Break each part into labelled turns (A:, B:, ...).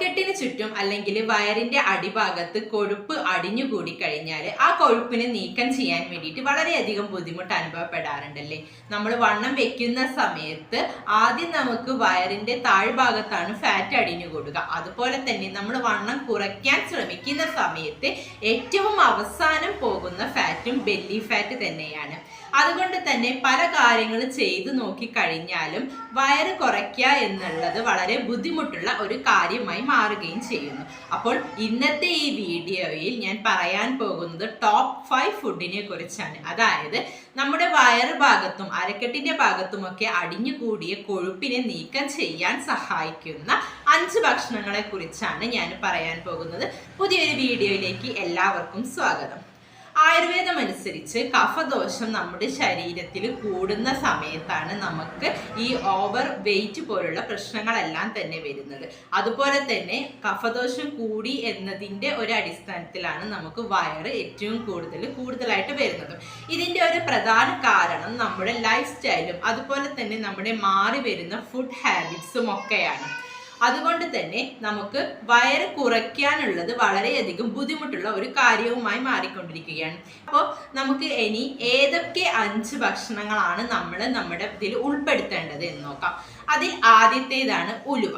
A: അരക്കെട്ടിന് ചുറ്റും അല്ലെങ്കിൽ വയറിന്റെ അടിഭാഗത്ത് കൊഴുപ്പ് അടിഞ്ഞുകൂടി കഴിഞ്ഞാൽ ആ കൊഴുപ്പിനെ നീക്കം ചെയ്യാൻ വേണ്ടിയിട്ട് വളരെയധികം ബുദ്ധിമുട്ട് അനുഭവപ്പെടാറുണ്ടല്ലേ. നമ്മൾ വണ്ണം വെക്കുന്ന സമയത്ത് ആദ്യം നമുക്ക് വയറിന്റെ താഴ്ഭാഗത്താണ് ഫാറ്റ് അടിഞ്ഞുകൂടുക. അതുപോലെ തന്നെ നമ്മൾ വണ്ണം കുറയ്ക്കാൻ ശ്രമിക്കുന്ന സമയത്ത് ഏറ്റവും അവസാനം പോകുന്ന ഫാറ്റും ബെല്ലി ഫാറ്റ് തന്നെയാണ്. അതുകൊണ്ട് തന്നെ പല കാര്യങ്ങളും ചെയ്തു നോക്കി കഴിഞ്ഞാലും വയറ് കുറയ്ക്കുക എന്നുള്ളത് വളരെ ബുദ്ധിമുട്ടുള്ള ഒരു കാര്യമായി മാറുകയും ചെയ്യുന്നു. അപ്പോൾ ഇന്നത്തെ ഈ വീഡിയോയിൽ ഞാൻ പറയാൻ പോകുന്നത് ടോപ്പ് 5 ഫുഡിനെ കുറിച്ചാണ്. അതായത് നമ്മുടെ വയറ് ഭാഗത്തും അരക്കെട്ടിന്റെ ഭാഗത്തുമൊക്കെ അടിഞ്ഞുകൂടിയ കൊഴുപ്പിനെ നീക്കം ചെയ്യാൻ സഹായിക്കുന്ന 5 ഭക്ഷണങ്ങളെ കുറിച്ചാണ് ഞാൻ പറയാൻ പോകുന്നത്. പുതിയൊരു വീഡിയോയിലേക്ക് എല്ലാവർക്കും സ്വാഗതം. ആയുർവേദം അനുസരിച്ച് കഫദോഷം നമ്മുടെ ശരീരത്തിൽ കൂടുന്ന സമയത്താണ് നമുക്ക് ഈ ഓവർ വെയിറ്റ് പോലുള്ള പ്രശ്നങ്ങളെല്ലാം തന്നെ വരുന്നത്. അതുപോലെ തന്നെ കഫദോഷം കൂടി എന്നതിൻ്റെ ഒരു അടിസ്ഥാനത്തിലാണ് നമുക്ക് വയറ് ഏറ്റവും കൂടുതലായിട്ട് വരുന്നത്. ഇതിൻ്റെ ഒരു പ്രധാന കാരണം നമ്മുടെ ലൈഫ് സ്റ്റൈലും അതുപോലെ തന്നെ നമ്മുടെ മാറി വരുന്ന ഫുഡ് ഹാബിറ്റ്സും ഒക്കെയാണ്. അതുകൊണ്ട് തന്നെ നമുക്ക് വയറ് കുറയ്ക്കാനുള്ളത് വളരെയധികം ബുദ്ധിമുട്ടുള്ള ഒരു കാര്യവുമായി മാറിക്കൊണ്ടിരിക്കുകയാണ്. അപ്പോൾ നമുക്ക് ഇനി ഏതൊക്കെ 5 ഭക്ഷണങ്ങളാണ് നമ്മുടെ ഇതിൽ ഉൾപ്പെടുത്തേണ്ടത് എന്ന് നോക്കാം. അതിൽ ആദ്യത്തേതാണ് ഉലുവ.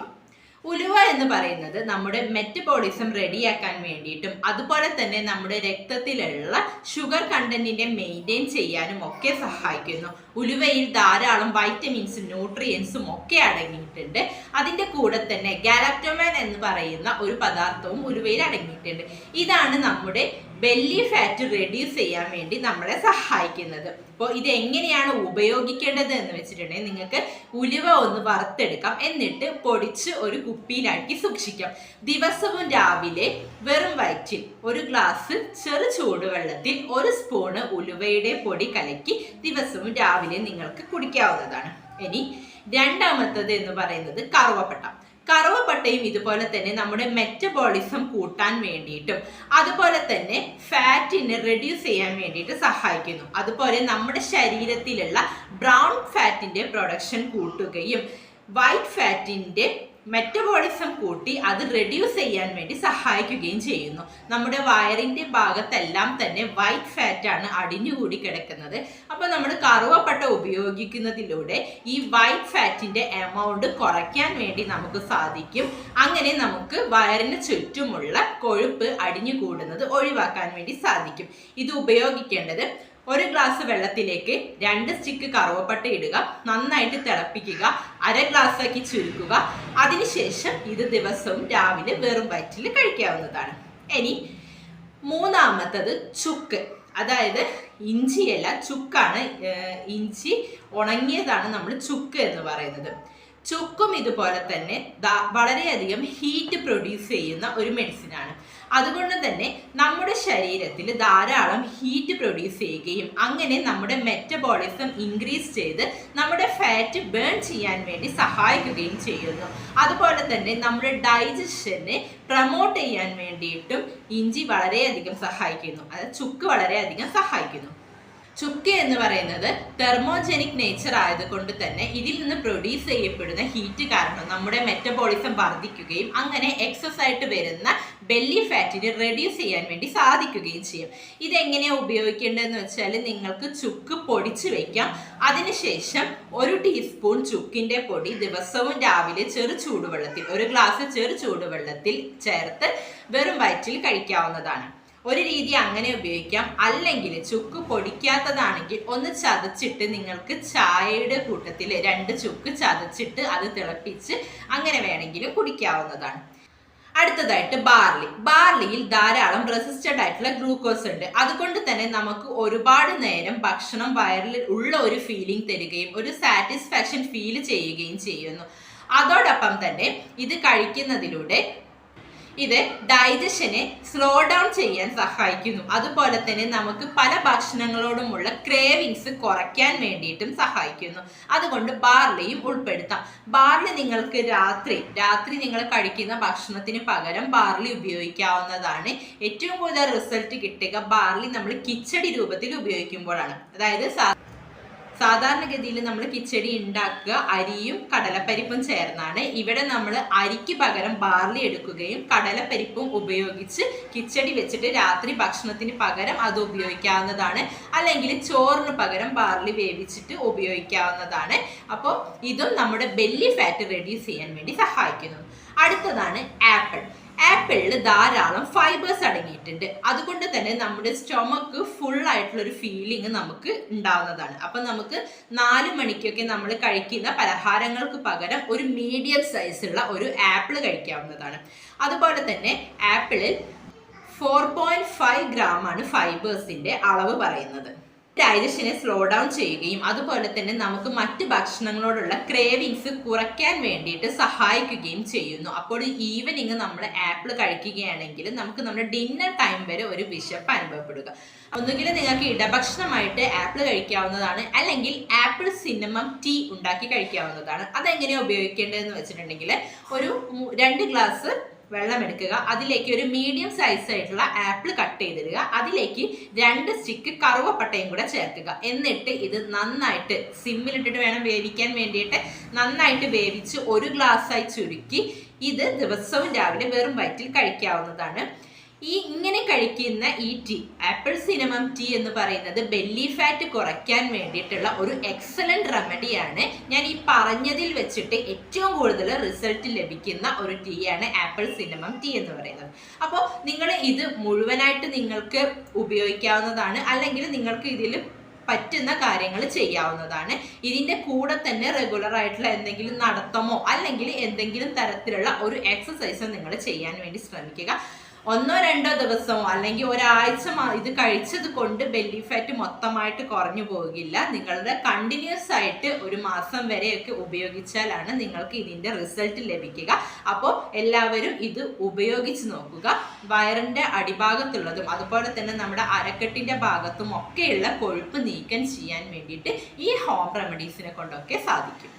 A: ഉലുവ എന്ന് പറയുന്നത് നമ്മുടെ മെറ്റബോളിസം റെഡിയാക്കാൻ വേണ്ടിയിട്ടും അതുപോലെ തന്നെ നമ്മുടെ രക്തത്തിലുള്ള ഷുഗർ കണ്ടന്റിനെ മെയിൻറ്റെയിൻ ചെയ്യാനും ഒക്കെ സഹായിക്കുന്നു. ഉലുവയിൽ ധാരാളം വൈറ്റമിൻസും ന്യൂട്രിയൻസും ഒക്കെ അടങ്ങിയിട്ടുണ്ട്. അതിൻ്റെ കൂടെ തന്നെ ഗാലക്ടോമാൻ എന്ന് പറയുന്ന ഒരു പദാർത്ഥവും ഉലുവയിൽ അടങ്ങിയിട്ടുണ്ട്. ഇതാണ് നമ്മുടെ ബെല്ലി ഫാറ്റ് റെഡ്യൂസ് ചെയ്യാൻ വേണ്ടി നമ്മളെ സഹായിക്കുന്നത്. അപ്പോൾ ഇത് എങ്ങനെയാണ് ഉപയോഗിക്കേണ്ടത് എന്ന് വെച്ചിട്ടുണ്ടെങ്കിൽ നിങ്ങൾക്ക് ഉലുവ ഒന്ന് വറുത്തെടുക്കാം, എന്നിട്ട് പൊടിച്ച് ഒരു കുപ്പിയിലാക്കി സൂക്ഷിക്കാം. ദിവസവും രാവിലെ വെറും വയറ്റിൽ ഒരു ഗ്ലാസ് ചെറു ചൂടുവെള്ളത്തിൽ 1 സ്പൂണ് ഉലുവയുടെ പൊടി കലക്കി ദിവസവും രാവിലെ നിങ്ങൾക്ക് കുടിക്കാവുന്നതാണ്. ഇനി രണ്ടാമത്തത് എന്ന് പറയുന്നത് കറുവപ്പട്ട. കറുവപ്പട്ടയും ഇതുപോലെ തന്നെ നമ്മുടെ മെറ്റബോളിസം കൂട്ടാൻ വേണ്ടിയിട്ടും അതുപോലെ തന്നെ ഫാറ്റിനെ റെഡ്യൂസ് ചെയ്യാൻ വേണ്ടിയിട്ട് സഹായിക്കുന്നു. അതുപോലെ നമ്മുടെ ശരീരത്തിലുള്ള ബ്രൗൺ ഫാറ്റിന്റെ പ്രൊഡക്ഷൻ കൂട്ടുകയും വൈറ്റ് ഫാറ്റിന്റെ മെറ്റബോളിസം കൂട്ടി അത് റെഡ്യൂസ് ചെയ്യാൻ വേണ്ടി സഹായിക്കുകയും ചെയ്യുന്നു. നമ്മുടെ വയറിന്റെ ഭാഗത്തെല്ലാം തന്നെ വൈറ്റ് ഫാറ്റാണ് അടിഞ്ഞുകൂടി കിടക്കുന്നത്. അപ്പോൾ നമ്മൾ കറുവപ്പട്ട ഉപയോഗിക്കുന്നതിലൂടെ ഈ വൈറ്റ് ഫാറ്റിന്റെ എമൗണ്ട് കുറയ്ക്കാൻ വേണ്ടി നമുക്ക് സാധിക്കും. അങ്ങനെ നമുക്ക് വയറിന് ചുറ്റുമുള്ള കൊഴുപ്പ് അടിഞ്ഞുകൂടുന്നത് ഒഴിവാക്കാൻ വേണ്ടി സാധിക്കും. ഇത് ഉപയോഗിക്കേണ്ടത് 1 ഗ്ലാസ് വെള്ളത്തിലേക്ക് 2 സ്റ്റിക്ക് കറുവപ്പട്ട ഇടുക, നന്നായിട്ട് തിളപ്പിക്കുക, 1/2 ഗ്ലാസ്സാക്കി ചുരുക്കുക. അതിനുശേഷം ഇത് ദിവസവും രാവിലെ വെറും വയറ്റിൽ കഴിക്കാവുന്നതാണ്. ഇനി മൂന്നാമത്തത് ചുക്ക്. അതായത് ഇഞ്ചിയല്ല, ചുക്കാണ്. ഇഞ്ചി ഉണങ്ങിയതാണ് നമ്മൾ ചുക്ക് എന്ന് പറയുന്നത്. ചുക്കും ഇതുപോലെ തന്നെ വളരെയധികം ഹീറ്റ് പ്രൊഡ്യൂസ് ചെയ്യുന്ന ഒരു മെഡിസിനാണ്. അതുകൊണ്ട് തന്നെ നമ്മുടെ ശരീരത്തിൽ ധാരാളം ഹീറ്റ് പ്രൊഡ്യൂസ് ചെയ്യുകയും അങ്ങനെ നമ്മുടെ മെറ്റബോളിസം ഇൻക്രീസ് ചെയ്ത് നമ്മുടെ ഫാറ്റ് ബേൺ ചെയ്യാൻ വേണ്ടി സഹായിക്കുകയും ചെയ്യുന്നു. അതുപോലെ തന്നെ നമ്മുടെ ഡൈജഷനെ പ്രൊമോട്ട് ചെയ്യാൻ വേണ്ടിയിട്ടും ഇഞ്ചി വളരെയധികം സഹായിക്കുന്നു. അതായത് ചുക്ക് വളരെയധികം സഹായിക്കുന്നു. ചുക്ക് എന്ന് പറയുന്നത് തെർമോജനിക് നേച്ചർ ആയതുകൊണ്ട് തന്നെ ഇതിൽ നിന്ന് പ്രൊഡ്യൂസ് ചെയ്യപ്പെടുന്ന ഹീറ്റ് കാരണം നമ്മുടെ മെറ്റബോളിസം വർദ്ധിക്കുകയും അങ്ങനെ എക്സസ് ആയിട്ട് വരുന്ന ബെല്ലി ഫാറ്റിനെ റെഡ്യൂസ് ചെയ്യാൻ വേണ്ടി സാധിക്കുകയും ചെയ്യും. ഇതെങ്ങനെയാണ് ഉപയോഗിക്കേണ്ടതെന്ന് വെച്ചാൽ നിങ്ങൾക്ക് ചുക്ക് പൊടിച്ച് വെക്കാം. അതിനുശേഷം 1 ടീസ്പൂൺ ചുക്കിൻ്റെ പൊടി ദിവസവും രാവിലെ ചെറു ചൂടുവെള്ളത്തിൽ 1 ഗ്ലാസ് ചെറു ചൂടുവെള്ളത്തിൽ ചേർത്ത് വെറും വയറ്റിൽ കഴിക്കാവുന്നതാണ്. ഒരു രീതി അങ്ങനെ ഉപയോഗിക്കാം. അല്ലെങ്കിൽ ചുക്ക് പൊടിക്കാത്തതാണെങ്കിൽ ഒന്ന് ചതച്ചിട്ട് നിങ്ങൾക്ക് ചായയുടെ കൂട്ടത്തിൽ 2 ചുക്ക് ചതച്ചിട്ട് അത് തിളപ്പിച്ച് അങ്ങനെ വേണമെങ്കിലും കുടിക്കാവുന്നതാണ്. അടുത്തതായിട്ട് ബാർലിയിൽ ധാരാളം റെസിസ്റ്റഡ് ആയിട്ടുള്ള ഗ്ലൂക്കോസ് ഉണ്ട്. അതുകൊണ്ട് തന്നെ നമുക്ക് ഒരുപാട് നേരം ഭക്ഷണം വയറിൽ ഉള്ള ഒരു ഫീലിംഗ് തരികയും ഒരു സാറ്റിസ്ഫാക്ഷൻ ഫീൽ ചെയ്യുകയും ചെയ്യുന്നു. അതോടൊപ്പം തന്നെ ഇത് കഴിക്കുന്നതിലൂടെ ഇത് ഡൈജഷനെ സ്ലോ ഡൗൺ ചെയ്യാൻ സഹായിക്കുന്നു. അതുപോലെ തന്നെ നമുക്ക് പല ഭക്ഷണങ്ങളോടുമുള്ള ക്രേവിങ്സ് കുറയ്ക്കാൻ വേണ്ടിയിട്ടും സഹായിക്കുന്നു. അതുകൊണ്ട് ബാർലിയും ഉൾപ്പെടുത്താം. ബാർലി നിങ്ങൾക്ക് രാത്രി നിങ്ങൾ കഴിക്കുന്ന ഭക്ഷണത്തിന് പകരം ബാർലി ഉപയോഗിക്കാവുന്നതാണ്. ഏറ്റവും കൂടുതൽ റിസൾട്ട് കിട്ടുക ബാർലി നമ്മൾ കിച്ചടി രൂപത്തിൽ ഉപയോഗിക്കുമ്പോഴാണ്. അതായത് സാധാരണഗതിയിൽ നമ്മൾ കിച്ചടി ഉണ്ടാക്കുക അരിയും കടലപ്പരിപ്പും ചേർന്നാണ്. ഇവിടെ നമ്മൾ അരിക്ക് പകരം ബാർലി എടുക്കുകയും കടലപ്പരിപ്പും ഉപയോഗിച്ച് കിച്ചടി വെച്ചിട്ട് രാത്രി ഭക്ഷണത്തിന് പകരം അത് ഉപയോഗിക്കാവുന്നതാണ്. അല്ലെങ്കിൽ ചോറിന് പകരം ബാർലി വേവിച്ചിട്ട് ഉപയോഗിക്കാവുന്നതാണ്. അപ്പോൾ ഇതും നമ്മുടെ ബെല്ലി ഫാറ്റ് റെഡ്യൂസ് ചെയ്യാൻ വേണ്ടി സഹായിക്കുന്നു. അടുത്തതാണ് ആപ്പിൾ. ആപ്പിളിൽ ധാരാളം ഫൈബേഴ്സ് അടങ്ങിയിട്ടുണ്ട്. അതുകൊണ്ട് തന്നെ നമ്മുടെ സ്റ്റൊമക്ക് ഫുൾ ആയിട്ടുള്ള ഒരു ഫീലിംഗ് നമുക്ക് ഉണ്ടാവുന്നതാണ്. അപ്പം നമുക്ക് 4 മണിക്കൊക്കെ നമ്മൾ കഴിക്കുന്ന പലഹാരങ്ങൾക്ക് പകരം ഒരു മീഡിയം സൈസുള്ള ഒരു ആപ്പിൾ കഴിക്കാവുന്നതാണ്. അതുപോലെ തന്നെ ആപ്പിളിൽ 4.5 ഗ്രാമാണ് ഫൈബേഴ്സിന്റെ അളവ് പറയുന്നത്. ഡൈജഷനെ സ്ലോ ഡൗൺ ചെയ്യുകയും അതുപോലെ തന്നെ നമുക്ക് മറ്റ് ഭക്ഷണങ്ങളോടുള്ള ക്രേവിങ്സ് കുറയ്ക്കാൻ വേണ്ടിയിട്ട് സഹായിക്കുകയും ചെയ്യുന്നു. അപ്പോൾ ഈവനിങ് നമ്മൾ ആപ്പിൾ കഴിക്കുകയാണെങ്കിൽ നമുക്ക് നമ്മുടെ ഡിന്നർ ടൈം വരെ ഒരു വിശപ്പ് അനുഭവപ്പെടുക. ഒന്നുകിൽ നിങ്ങൾക്ക് ഇടഭക്ഷണമായിട്ട് ആപ്പിൾ കഴിക്കാവുന്നതാണ്, അല്ലെങ്കിൽ ആപ്പിൾ സിന്നമം ടീ ഉണ്ടാക്കി കഴിക്കാവുന്നതാണ്. അതെങ്ങനെയാണ് ഉപയോഗിക്കേണ്ടതെന്ന് വെച്ചിട്ടുണ്ടെങ്കിൽ ഒരു 2 ഗ്ലാസ് വെള്ളം എടുക്കുക, അതിലേക്ക് ഒരു മീഡിയം സൈസ് ആയിട്ടുള്ള ആപ്പിൾ കട്ട് ചെയ്തിടുക, അതിലേക്ക് 2 സ്റ്റിക്ക് കറുവപ്പട്ടയും കൂടെ ചേർക്കുക. എന്നിട്ട് ഇത് നന്നായിട്ട് സിമ്മിലിട്ടിട്ട് വേണം വേവിക്കാൻ വേണ്ടിയിട്ട്, നന്നായിട്ട് വേവിച്ച് 1 ഗ്ലാസ്സായി ചുരുക്കി ഇത് ദിവസവും രാവിലെ വെറും വയറ്റിൽ കഴിക്കാവുന്നതാണ്. ഇങ്ങനെ കഴിക്കുന്ന ഈ ടീ, ആപ്പിൾ സിനമം ടീ എന്ന് പറയുന്നത് ബെല്ലി ഫാറ്റ് കുറയ്ക്കാൻ വേണ്ടിയിട്ടുള്ള ഒരു എക്സലന്റ് റെമഡിയാണ്. ഞാൻ ഈ പറഞ്ഞതിൽ വെച്ചിട്ട് ഏറ്റവും കൂടുതൽ റിസൾട്ട് ലഭിക്കുന്ന ഒരു ടീ ആണ് ആപ്പിൾ സിനമം ടീ എന്ന് പറയുന്നത്. അപ്പോൾ നിങ്ങൾ ഇത് മുഴുവനായിട്ട് നിങ്ങൾക്ക് ഉപയോഗിക്കാവുന്നതാണ്, അല്ലെങ്കിൽ നിങ്ങൾക്ക് ഇതിൽ പറ്റുന്ന കാര്യങ്ങൾ ചെയ്യാവുന്നതാണ്. ഇതിൻ്റെ കൂടെ തന്നെ റെഗുലർ ആയിട്ടുള്ള എന്തെങ്കിലും നടത്തമോ അല്ലെങ്കിൽ എന്തെങ്കിലും തരത്തിലുള്ള ഒരു എക്സസൈസോ നിങ്ങൾ ചെയ്യാൻ വേണ്ടി ശ്രമിക്കുക. 1-2 ദിവസമോ അല്ലെങ്കിൽ ഒരാഴ്ച ഇത് കഴിച്ചത് കൊണ്ട് ബെല്ലി ഫാറ്റ് മൊത്തമായിട്ട് കുറഞ്ഞു പോകില്ല. നിങ്ങളുടെ കണ്ടിന്യൂസ് ആയിട്ട് 1 മാസം വരെയൊക്കെ ഉപയോഗിച്ചാലാണ് നിങ്ങൾക്ക് ഇതിൻ്റെ റിസൾട്ട് ലഭിക്കുക. അപ്പോൾ എല്ലാവരും ഇത് ഉപയോഗിച്ച് നോക്കുക. വയറിൻ്റെ അടിഭാഗത്തുള്ളതും അതുപോലെ തന്നെ നമ്മുടെ അരക്കെട്ടിൻ്റെ ഭാഗത്തും ഒക്കെയുള്ള കൊഴുപ്പ് നീക്കം ചെയ്യാൻ വേണ്ടിയിട്ട് ഈ ഹോം റെമഡീസിനെ കൊണ്ടൊക്കെ സാധിക്കും.